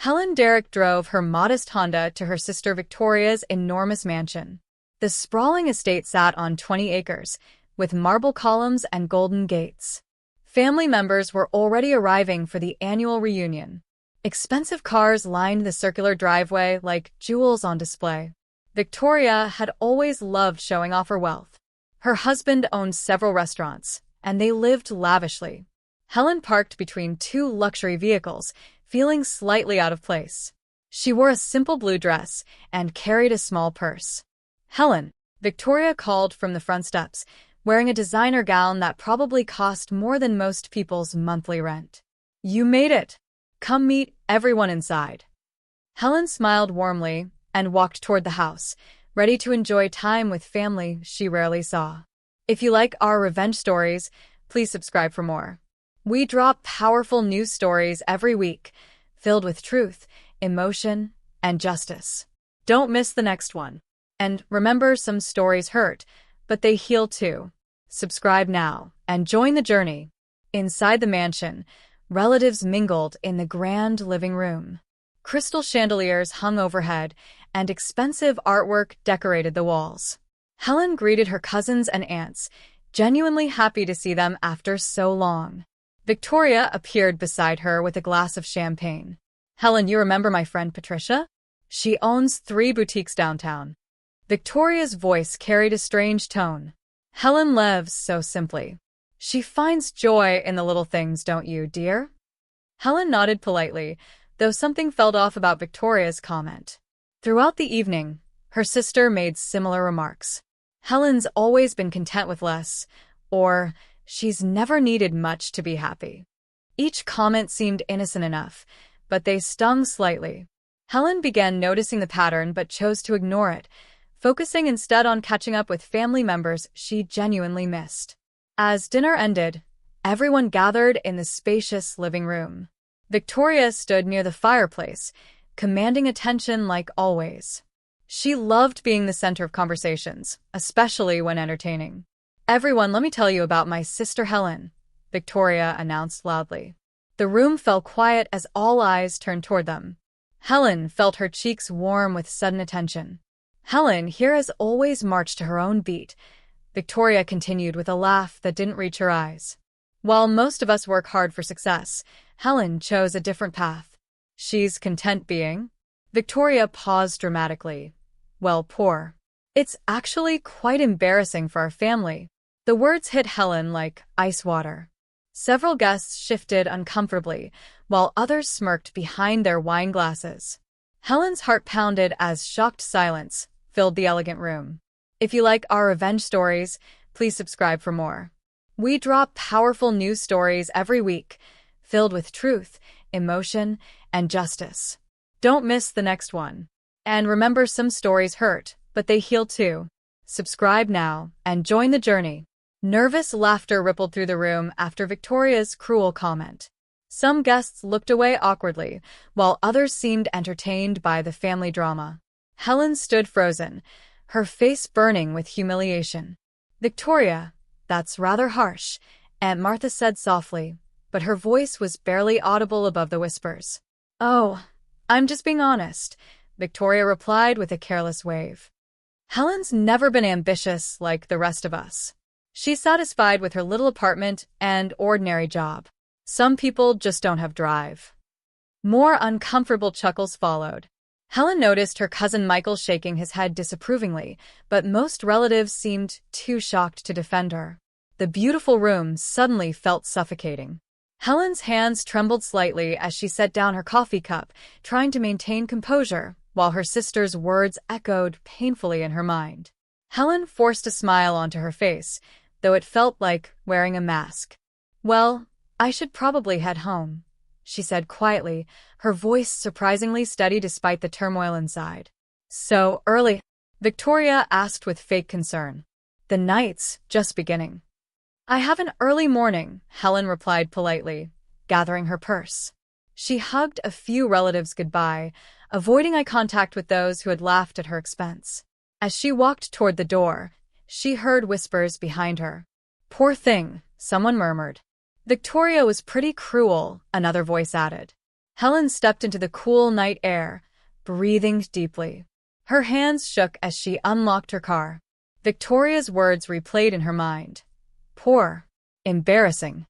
Helen Derek drove her modest Honda to her sister Victoria's enormous mansion. The sprawling estate sat on 20 acres, with marble columns and golden gates. Family members were already arriving for the annual reunion. Expensive cars lined the circular driveway like jewels on display. Victoria had always loved showing off her wealth. Her husband owned several restaurants, and they lived lavishly. Helen parked between two luxury vehicles, feeling slightly out of place. She wore a simple blue dress and carried a small purse. "Helen," Victoria called from the front steps, wearing a designer gown that probably cost more than most people's monthly rent. "You made it. Come meet everyone inside." Helen smiled warmly and walked toward the house, ready to enjoy time with family she rarely saw. If you like our revenge stories, please subscribe for more. We drop powerful news stories every week, filled with truth, emotion, and justice. Don't miss the next one. And remember, some stories hurt, but they heal too. Subscribe now and join the journey. Inside the mansion, relatives mingled in the grand living room. Crystal chandeliers hung overhead, and expensive artwork decorated the walls. Helen greeted her cousins and aunts, genuinely happy to see them after so long. Victoria appeared beside her with a glass of champagne. "Helen, you remember my friend Patricia? She owns 3 boutiques downtown." Victoria's voice carried a strange tone. "Helen lives so simply. She finds joy in the little things, don't you, dear?" Helen nodded politely, though something felt off about Victoria's comment. Throughout the evening, her sister made similar remarks. "Helen's always been content with less," or "she's never needed much to be happy." Each comment seemed innocent enough, but they stung slightly. Helen began noticing the pattern but chose to ignore it, focusing instead on catching up with family members she genuinely missed. As dinner ended, everyone gathered in the spacious living room. Victoria stood near the fireplace, commanding attention like always. She loved being the center of conversations, especially when entertaining. "Everyone, let me tell you about my sister Helen," Victoria announced loudly. The room fell quiet as all eyes turned toward them. Helen felt her cheeks warm with sudden attention. "Helen here has always marched to her own beat," Victoria continued with a laugh that didn't reach her eyes. "While most of us work hard for success, Helen chose a different path. She's content being—" Victoria paused dramatically. "Well, poor. It's actually quite embarrassing for our family." The words hit Helen like ice water. Several guests shifted uncomfortably, while others smirked behind their wine glasses. Helen's heart pounded as shocked silence filled the elegant room. If you like our revenge stories, please subscribe for more. We drop powerful news stories every week, filled with truth, emotion, and justice. Don't miss the next one. And remember, some stories hurt, but they heal too. Subscribe now and join the journey. Nervous laughter rippled through the room after Victoria's cruel comment. Some guests looked away awkwardly, while others seemed entertained by the family drama. Helen stood frozen, her face burning with humiliation. "Victoria, that's rather harsh," Aunt Martha said softly, but her voice was barely audible above the whispers. "Oh, I'm just being honest," Victoria replied with a careless wave. "Helen's never been ambitious like the rest of us. She's satisfied with her little apartment and ordinary job. Some people just don't have drive." More uncomfortable chuckles followed. Helen noticed her cousin Michael shaking his head disapprovingly, but most relatives seemed too shocked to defend her. The beautiful room suddenly felt suffocating. Helen's hands trembled slightly as she set down her coffee cup, trying to maintain composure, while her sister's words echoed painfully in her mind. Helen forced a smile onto her face, though it felt like wearing a mask. "Well, I should probably head home," she said quietly, her voice surprisingly steady despite the turmoil inside. "So early?" Victoria asked with fake concern. "The night's just beginning." "I have an early morning," Helen replied politely, gathering her purse. She hugged a few relatives goodbye, avoiding eye contact with those who had laughed at her expense. As she walked toward the door, she heard whispers behind her. "Poor thing," someone murmured. "Victoria was pretty cruel," another voice added. Helen stepped into the cool night air, breathing deeply. Her hands shook as she unlocked her car. Victoria's words replayed in her mind. Poor. Embarrassing.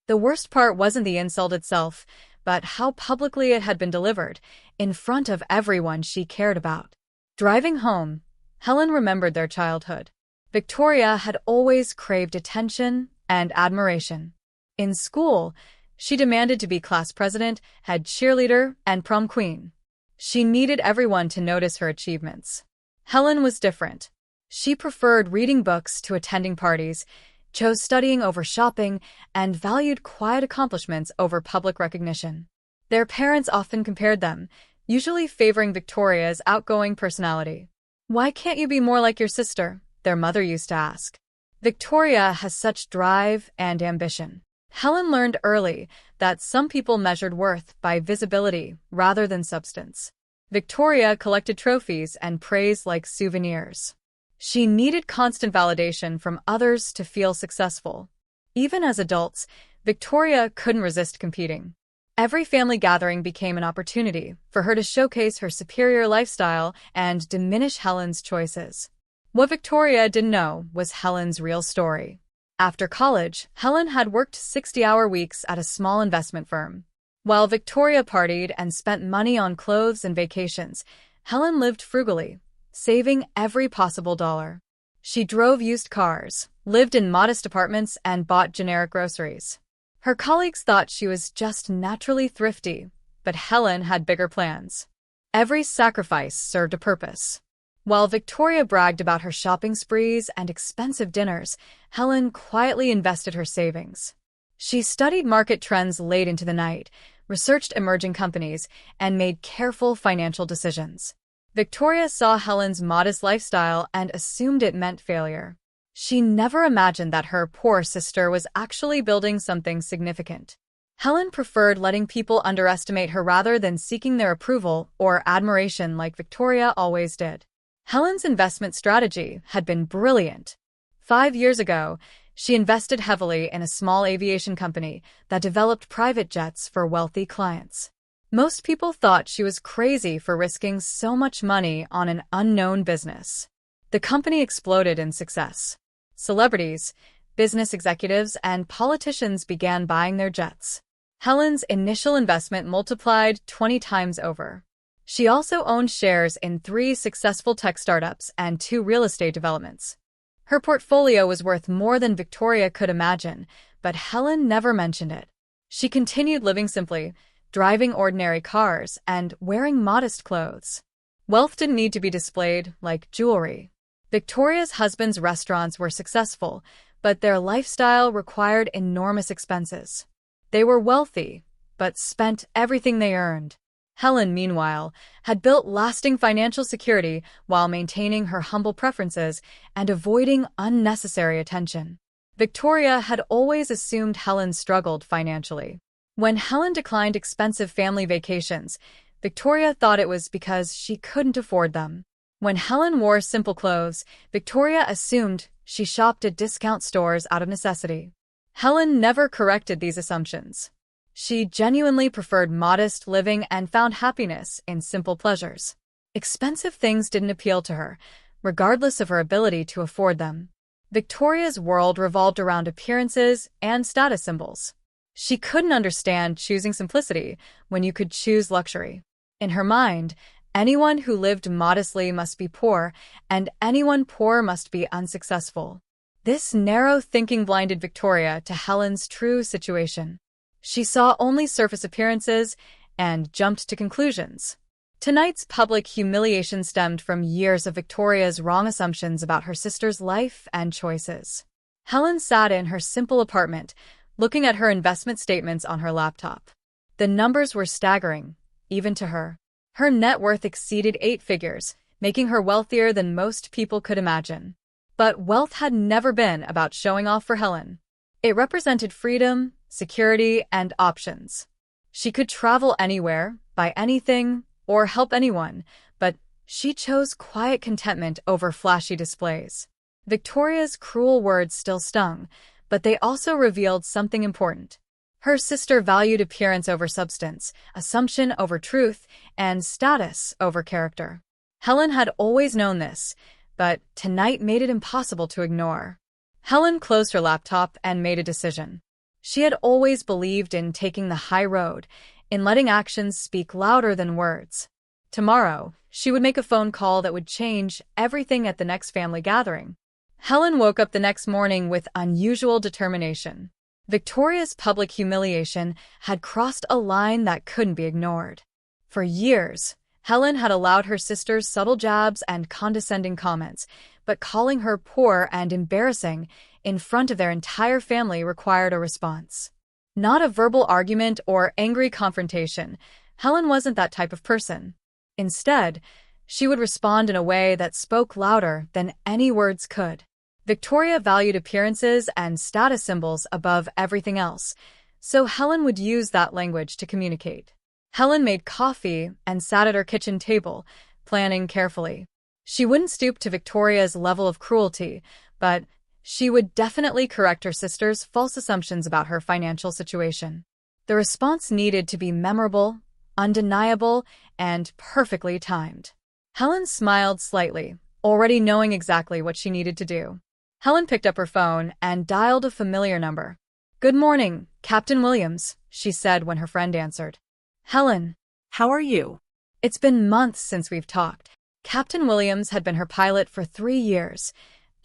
The worst part wasn't the insult itself, but how publicly it had been delivered, in front of everyone she cared about. Driving home, Helen remembered their childhood. Victoria had always craved attention and admiration. In school, she demanded to be class president, head cheerleader, and prom queen. She needed everyone to notice her achievements. Helen was different. She preferred reading books to attending parties, chose studying over shopping, and valued quiet accomplishments over public recognition. Their parents often compared them, usually favoring Victoria's outgoing personality. "Why can't you be more like your sister?" their mother used to ask. "Victoria has such drive and ambition." Helen learned early that some people measured worth by visibility rather than substance. Victoria collected trophies and praise like souvenirs. She needed constant validation from others to feel successful. Even as adults, Victoria couldn't resist competing. Every family gathering became an opportunity for her to showcase her superior lifestyle and diminish Helen's choices. What Victoria didn't know was Helen's real story. After college, Helen had worked 60-hour weeks at a small investment firm. While Victoria partied and spent money on clothes and vacations, Helen lived frugally, saving every possible dollar. She drove used cars, lived in modest apartments, and bought generic groceries. Her colleagues thought she was just naturally thrifty, but Helen had bigger plans. Every sacrifice served a purpose. While Victoria bragged about her shopping sprees and expensive dinners, Helen quietly invested her savings. She studied market trends late into the night, researched emerging companies, and made careful financial decisions. Victoria saw Helen's modest lifestyle and assumed it meant failure. She never imagined that her poor sister was actually building something significant. Helen preferred letting people underestimate her rather than seeking their approval or admiration like Victoria always did. Helen's investment strategy had been brilliant. 5 years ago, she invested heavily in a small aviation company that developed private jets for wealthy clients. Most people thought she was crazy for risking so much money on an unknown business. The company exploded in success. Celebrities, business executives, and politicians began buying their jets. Helen's initial investment multiplied 20 times over. She also owned shares in 3 successful tech startups and 2 real estate developments. Her portfolio was worth more than Victoria could imagine, but Helen never mentioned it. She continued living simply, driving ordinary cars and wearing modest clothes. Wealth didn't need to be displayed like jewelry. Victoria's husband's restaurants were successful, but their lifestyle required enormous expenses. They were wealthy, but spent everything they earned. Helen, meanwhile, had built lasting financial security while maintaining her humble preferences and avoiding unnecessary attention. Victoria had always assumed Helen struggled financially. When Helen declined expensive family vacations, Victoria thought it was because she couldn't afford them. When Helen wore simple clothes, Victoria assumed she shopped at discount stores out of necessity. Helen never corrected these assumptions. She genuinely preferred modest living and found happiness in simple pleasures. Expensive things didn't appeal to her, regardless of her ability to afford them. Victoria's world revolved around appearances and status symbols. She couldn't understand choosing simplicity when you could choose luxury. In her mind, anyone who lived modestly must be poor, and anyone poor must be unsuccessful. This narrow thinking blinded Victoria to Helen's true situation. She saw only surface appearances and jumped to conclusions. Tonight's public humiliation stemmed from years of Victoria's wrong assumptions about her sister's life and choices. Helen sat in her simple apartment, looking at her investment statements on her laptop. The numbers were staggering, even to her. Her net worth exceeded 8 figures, making her wealthier than most people could imagine. But wealth had never been about showing off for Helen. It represented freedom, security, and options. She could travel anywhere, buy anything, or help anyone, but she chose quiet contentment over flashy displays. Victoria's cruel words still stung, but they also revealed something important. Her sister valued appearance over substance, assumption over truth, and status over character. Helen had always known this, but tonight made it impossible to ignore. Helen closed her laptop and made a decision. She had always believed in taking the high road, in letting actions speak louder than words. Tomorrow, she would make a phone call that would change everything at the next family gathering. Helen woke up the next morning with unusual determination. Victoria's public humiliation had crossed a line that couldn't be ignored. For years, Helen had allowed her sister's subtle jabs and condescending comments, but calling her poor and embarrassing in front of their entire family required a response. Not a verbal argument or angry confrontation. Helen wasn't that type of person. Instead, she would respond in a way that spoke louder than any words could. Victoria valued appearances and status symbols above everything else, so Helen would use that language to communicate. Helen made coffee and sat at her kitchen table, planning carefully. She wouldn't stoop to Victoria's level of cruelty, but she would definitely correct her sister's false assumptions about her financial situation. The response needed to be memorable, undeniable, and perfectly timed. Helen smiled slightly, already knowing exactly what she needed to do. Helen picked up her phone and dialed a familiar number. "Good morning, Captain Williams," she said when her friend answered. "Helen, How are you? it's been months since we've talked." Captain Williams had been her pilot for 3 years,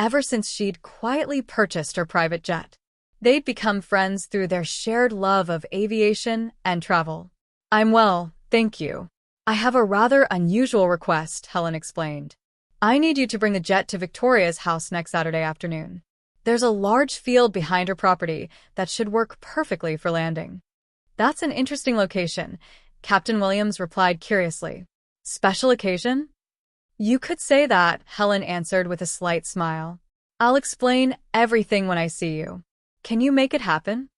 ever since she'd quietly purchased her private jet. They'd become friends through their shared love of aviation and travel. "I'm well, thank you. I have a rather unusual request," Helen explained. "I need you to bring the jet to Victoria's house next Saturday afternoon. There's a large field behind her property that should work perfectly for landing." "That's an interesting location," Captain Williams replied curiously. "Special occasion?" "You could say that," Helen answered with a slight smile. "I'll explain everything when I see you. Can you make it happen?"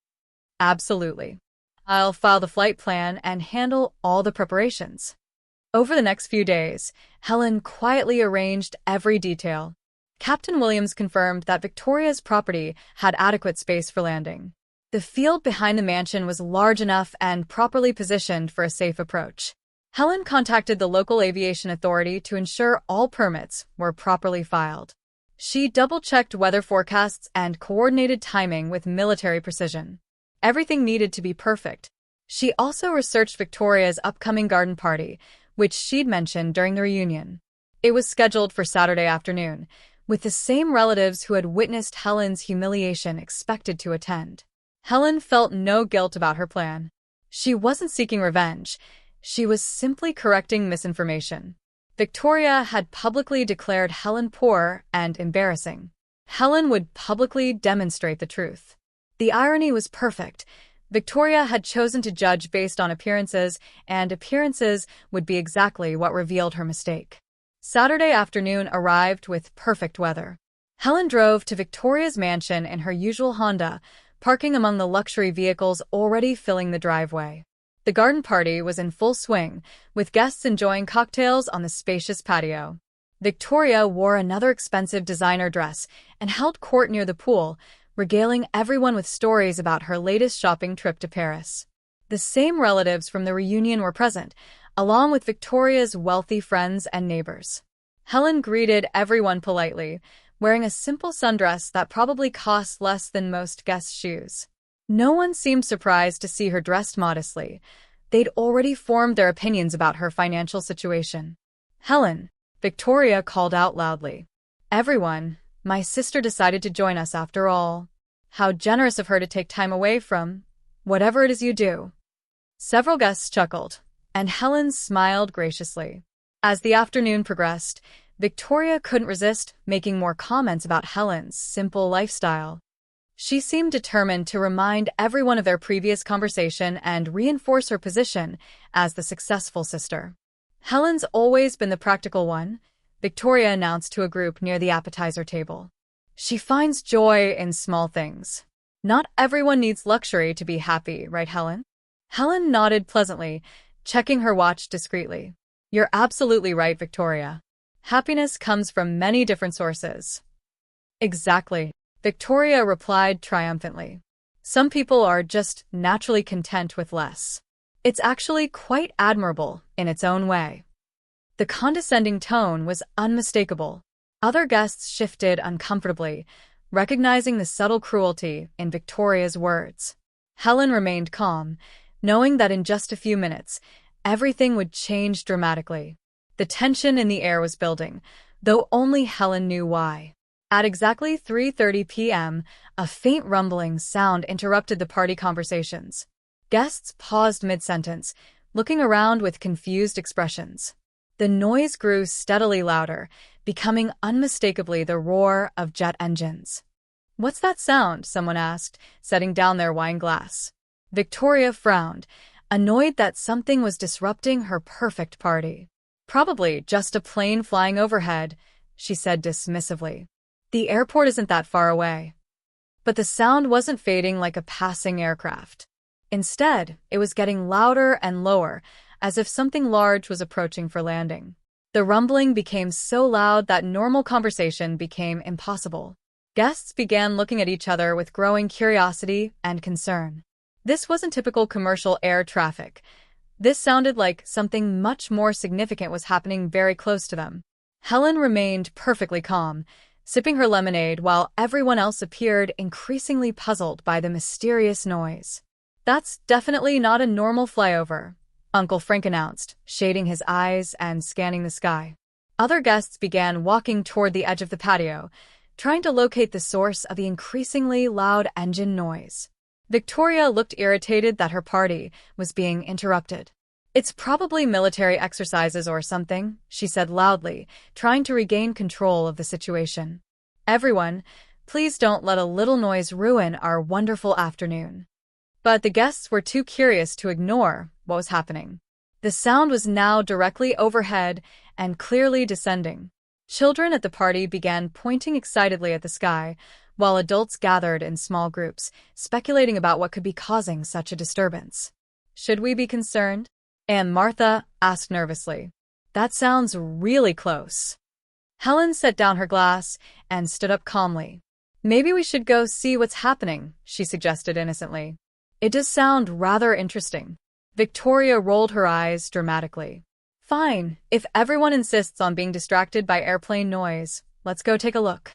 "Absolutely. I'll file the flight plan and handle all the preparations." Over the next few days, Helen quietly arranged every detail. Captain Williams confirmed that Victoria's property had adequate space for landing. The field behind the mansion was large enough and properly positioned for a safe approach. Helen contacted the local aviation authority to ensure all permits were properly filed. She double-checked weather forecasts and coordinated timing with military precision. Everything needed to be perfect. She also researched Victoria's upcoming garden party, which she'd mentioned during the reunion. It was scheduled for Saturday afternoon, with the same relatives who had witnessed Helen's humiliation expected to attend. Helen felt no guilt about her plan. She wasn't seeking revenge. She was simply correcting misinformation. Victoria had publicly declared Helen poor and embarrassing. Helen would publicly demonstrate the truth. The irony was perfect. Victoria had chosen to judge based on appearances, and appearances would be exactly what revealed her mistake. Saturday afternoon arrived with perfect weather. Helen drove to Victoria's mansion in her usual Honda, parking among the luxury vehicles already filling the driveway. The garden party was in full swing, with guests enjoying cocktails on the spacious patio. Victoria wore another expensive designer dress and held court near the pool, regaling everyone with stories about her latest shopping trip to Paris. The same relatives from the reunion were present, along with Victoria's wealthy friends and neighbors. Helen greeted everyone politely, wearing a simple sundress that probably cost less than most guests' shoes. No one seemed surprised to see her dressed modestly. They'd already formed their opinions about her financial situation. "Helen," Victoria called out loudly. "Everyone, my sister decided to join us after all. How generous of her to take time away from whatever it is you do." Several guests chuckled, and Helen smiled graciously. As the afternoon progressed, Victoria couldn't resist making more comments about Helen's simple lifestyle. She seemed determined to remind everyone of their previous conversation and reinforce her position as the successful sister. "Helen's always been the practical one," Victoria announced to a group near the appetizer table. "She finds joy in small things. Not everyone needs luxury to be happy, right, Helen?" Helen nodded pleasantly, checking her watch discreetly. "You're absolutely right, Victoria. Happiness comes from many different sources." "Exactly," Victoria replied triumphantly. Some people are just naturally content with less. It's actually quite admirable in its own way. The condescending tone was unmistakable. Other guests shifted uncomfortably, recognizing the subtle cruelty in Victoria's words. Helen remained calm, knowing that in just a few minutes, everything would change dramatically. The tension in the air was building, though only Helen knew why. At exactly 3:30 p.m., a faint rumbling sound interrupted the party conversations. Guests paused mid-sentence, looking around with confused expressions. The noise grew steadily louder, becoming unmistakably the roar of jet engines. "What's that sound?" someone asked, setting down their wine glass. Victoria frowned, annoyed that something was disrupting her perfect party. "Probably just a plane flying overhead," she said dismissively. "The airport isn't that far away." But the sound wasn't fading like a passing aircraft. Instead, it was getting louder and lower, as if something large was approaching for landing. The rumbling became so loud that normal conversation became impossible. Guests began looking at each other with growing curiosity and concern. This wasn't typical commercial air traffic. This sounded like something much more significant was happening very close to them. Helen remained perfectly calm, sipping her lemonade while everyone else appeared increasingly puzzled by the mysterious noise. "That's definitely not a normal flyover," Uncle Frank announced, shading his eyes and scanning the sky. Other guests began walking toward the edge of the patio, trying to locate the source of the increasingly loud engine noise. Victoria looked irritated that her party was being interrupted. "It's probably military exercises or something," she said loudly, trying to regain control of the situation. "Everyone, please don't let a little noise ruin our wonderful afternoon." But the guests were too curious to ignore what was happening. The sound was now directly overhead and clearly descending. Children at the party began pointing excitedly at the sky, while adults gathered in small groups, speculating about what could be causing such a disturbance. "Should we be concerned?" Aunt Martha asked nervously. "That sounds really close." Helen set down her glass and stood up calmly. "Maybe we should go see what's happening," she suggested innocently. "It does sound rather interesting." Victoria rolled her eyes dramatically. "Fine, if everyone insists on being distracted by airplane noise, let's go take a look."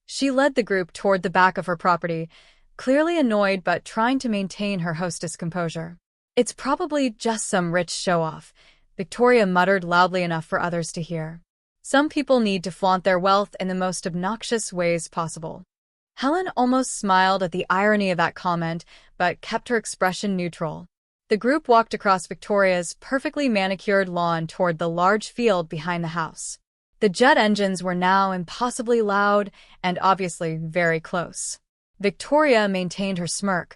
She led the group toward the back of her property, clearly annoyed but trying to maintain her hostess' composure. "It's probably just some rich show-off," Victoria muttered loudly enough for others to hear. "Some people need to flaunt their wealth in the most obnoxious ways possible." Helen almost smiled at the irony of that comment, but kept her expression neutral. The group walked across Victoria's perfectly manicured lawn toward the large field behind the house. The jet engines were now impossibly loud and obviously very close. Victoria maintained her smirk,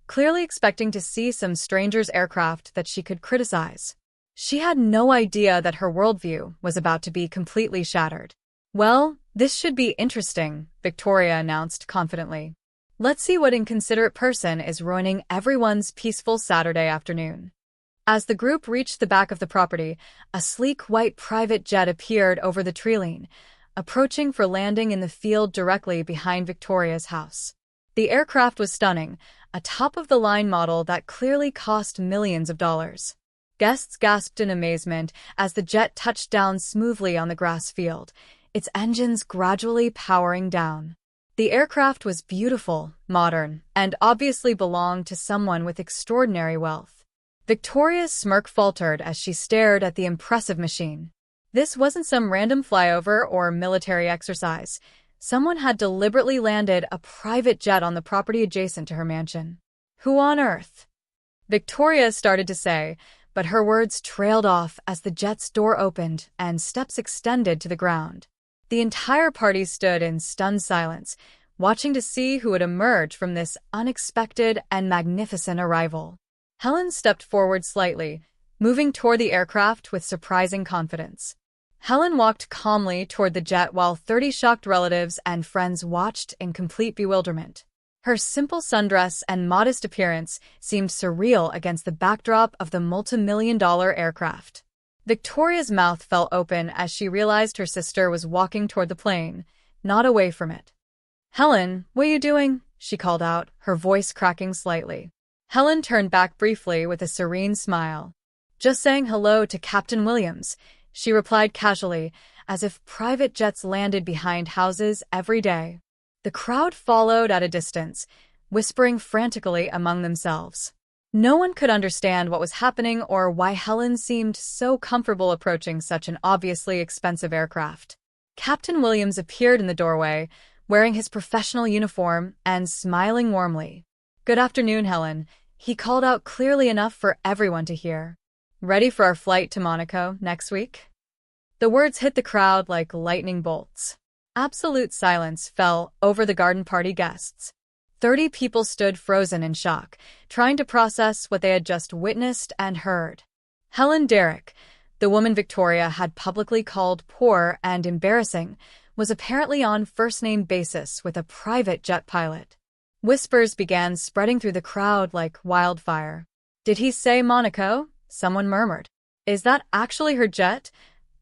clearly expecting to see some stranger's aircraft that she could criticize. She had no idea that her worldview was about to be completely shattered. "Well, this should be interesting," Victoria announced confidently. "Let's see what inconsiderate person is ruining everyone's peaceful Saturday afternoon." As the group reached the back of the property, a sleek white private jet appeared over the treeline, approaching for landing in the field directly behind Victoria's house. The aircraft was stunning, a top-of-the-line model that clearly cost millions of dollars. Guests gasped in amazement as the jet touched down smoothly on the grass field, its engines gradually powering down. The aircraft was beautiful, modern, and obviously belonged to someone with extraordinary wealth. Victoria's smirk faltered as she stared at the impressive machine. This wasn't some random flyover or military exercise. Someone had deliberately landed a private jet on the property adjacent to her mansion. "Who on earth?" Victoria started to say, but her words trailed off as the jet's door opened and steps extended to the ground. The entire party stood in stunned silence, watching to see who would emerge from this unexpected and magnificent arrival. Helen stepped forward slightly, moving toward the aircraft with surprising confidence. Helen walked calmly toward the jet while 30 shocked relatives and friends watched in complete bewilderment. Her simple sundress and modest appearance seemed surreal against the backdrop of the multi-million-dollar aircraft. Victoria's mouth fell open as she realized her sister was walking toward the plane, not away from it. "Helen, what are you doing?" she called out, her voice cracking slightly. Helen turned back briefly with a serene smile. "Just saying hello to Captain Williams," she replied casually, as if private jets landed behind houses every day. The crowd followed at a distance, whispering frantically among themselves. No one could understand what was happening or why Helen seemed so comfortable approaching such an obviously expensive aircraft. Captain Williams appeared in the doorway, wearing his professional uniform and smiling warmly. "Good afternoon, Helen," he called out clearly enough for everyone to hear. "Ready for our flight to Monaco next week?" The words hit the crowd like lightning bolts. Absolute silence fell over the garden party guests. 30 people stood frozen in shock, trying to process what they had just witnessed and heard. Helen Derek, the woman Victoria had publicly called poor and embarrassing, was apparently on first-name basis with a private jet pilot. Whispers began spreading through the crowd like wildfire. "Did he say Monaco?" someone murmured. "Is that actually her jet?"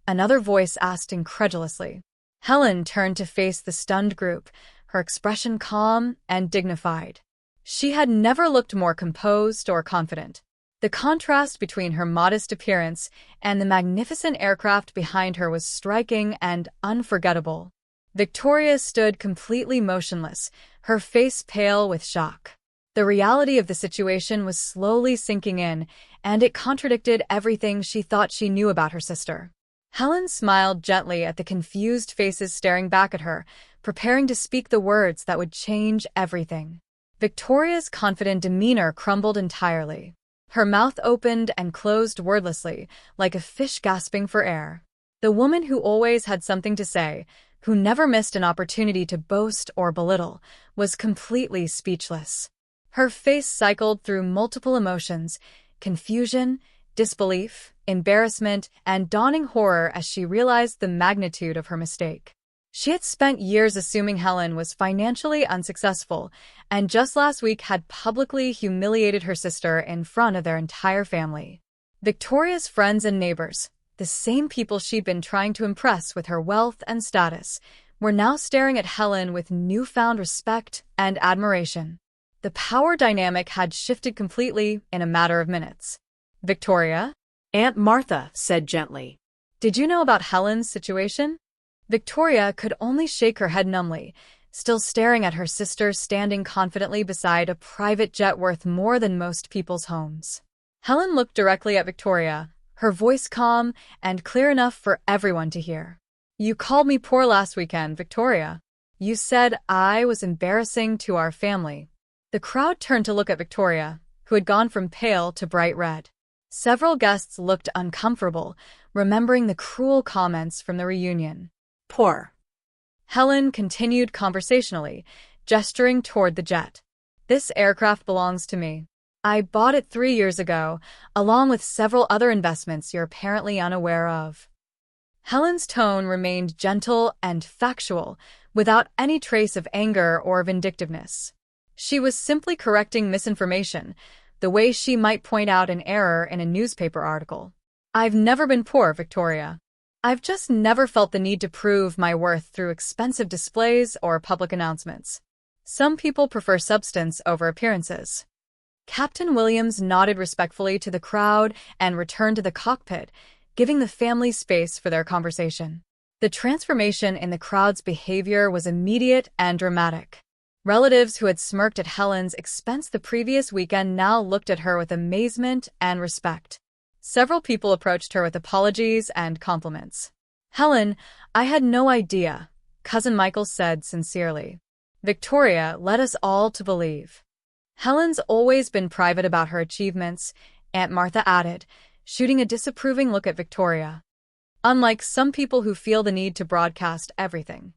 another voice asked incredulously. Helen turned to face the stunned group, her expression calm and dignified. She had never looked more composed or confident. The contrast between her modest appearance and the magnificent aircraft behind her was striking and unforgettable. Victoria stood completely motionless, her face pale with shock. The reality of the situation was slowly sinking in, and it contradicted everything she thought she knew about her sister. Helen smiled gently at the confused faces staring back at her, preparing to speak the words that would change everything. Victoria's confident demeanor crumbled entirely. Her mouth opened and closed wordlessly, like a fish gasping for air. The woman who always had something to say, who never missed an opportunity to boast or belittle, was completely speechless. Her face cycled through multiple emotions: confusion, disbelief, embarrassment, and dawning horror as she realized the magnitude of her mistake. She had spent years assuming Helen was financially unsuccessful, and just last week had publicly humiliated her sister in front of their entire family. Victoria's friends and neighbors, the same people she'd been trying to impress with her wealth and status, were now staring at Helen with newfound respect and admiration. The power dynamic had shifted completely in a matter of minutes. "Victoria?" Aunt Martha said gently. "Did you know about Helen's situation?" Victoria could only shake her head numbly, still staring at her sister standing confidently beside a private jet worth more than most people's homes. Helen looked directly at Victoria, her voice calm and clear enough for everyone to hear. "You called me poor last weekend, Victoria. You said I was embarrassing to our family." The crowd turned to look at Victoria, who had gone from pale to bright red. Several guests looked uncomfortable, remembering the cruel comments from the reunion. "Poor," Helen continued conversationally, gesturing toward the jet. "This aircraft belongs to me. I bought it 3 years ago, along with several other investments you're apparently unaware of." Helen's tone remained gentle and factual, without any trace of anger or vindictiveness. She was simply correcting misinformation, the way she might point out an error in a newspaper article. "I've never been poor, Victoria. I've just never felt the need to prove my worth through expensive displays or public announcements. Some people prefer substance over appearances." Captain Williams nodded respectfully to the crowd and returned to the cockpit, giving the family space for their conversation. The transformation in the crowd's behavior was immediate and dramatic. Relatives who had smirked at Helen's expense the previous weekend now looked at her with amazement and respect. Several people approached her with apologies and compliments. "Helen, I had no idea," Cousin Michael said sincerely. "Victoria led us all to believe." "Helen's always been private about her achievements," Aunt Martha added, shooting a disapproving look at Victoria. "Unlike some people who feel the need to broadcast everything."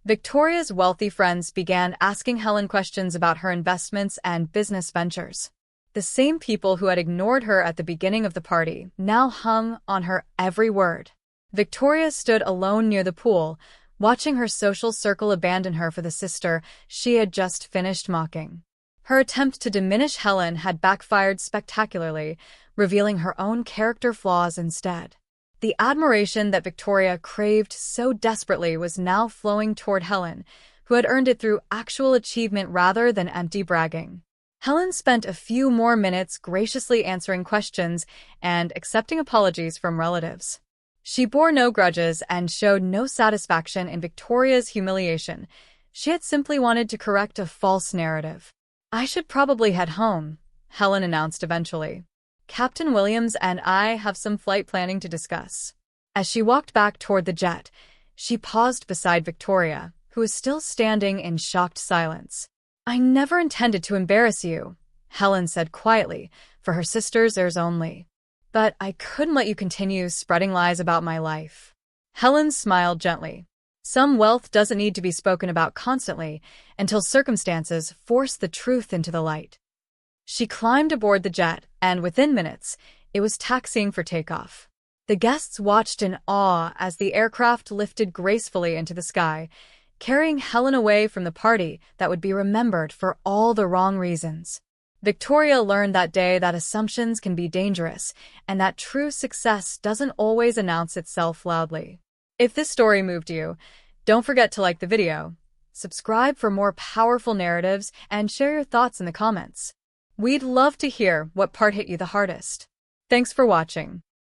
Victoria's wealthy friends began asking Helen questions about her investments and business ventures. The same people who had ignored her at the beginning of the party now hung on her every word. Victoria stood alone near the pool, watching her social circle abandon her for the sister she had just finished mocking. Her attempt to diminish Helen had backfired spectacularly, revealing her own character flaws instead. The admiration that Victoria craved so desperately was now flowing toward Helen, who had earned it through actual achievement rather than empty bragging. Helen spent a few more minutes graciously answering questions and accepting apologies from relatives. She bore no grudges and showed no satisfaction in Victoria's humiliation. She had simply wanted to correct a false narrative. "I should probably head home," Helen announced eventually. "Captain Williams and I have some flight planning to discuss." As she walked back toward the jet, she paused beside Victoria, who was still standing in shocked silence. "I never intended to embarrass you," Helen said quietly, for her sister's ears only. "But I couldn't let you continue spreading lies about my life." Helen smiled gently. Some wealth doesn't need to be spoken about constantly until circumstances force the truth into the light. She climbed aboard the jet, and within minutes, it was taxiing for takeoff. The guests watched in awe as the aircraft lifted gracefully into the sky, carrying Helen away from the party that would be remembered for all the wrong reasons. Victoria learned that day that assumptions can be dangerous and that true success doesn't always announce itself loudly. If this story moved you, don't forget to like the video, subscribe for more powerful narratives, and share your thoughts in the comments. We'd love to hear what part hit you the hardest. Thanks for watching.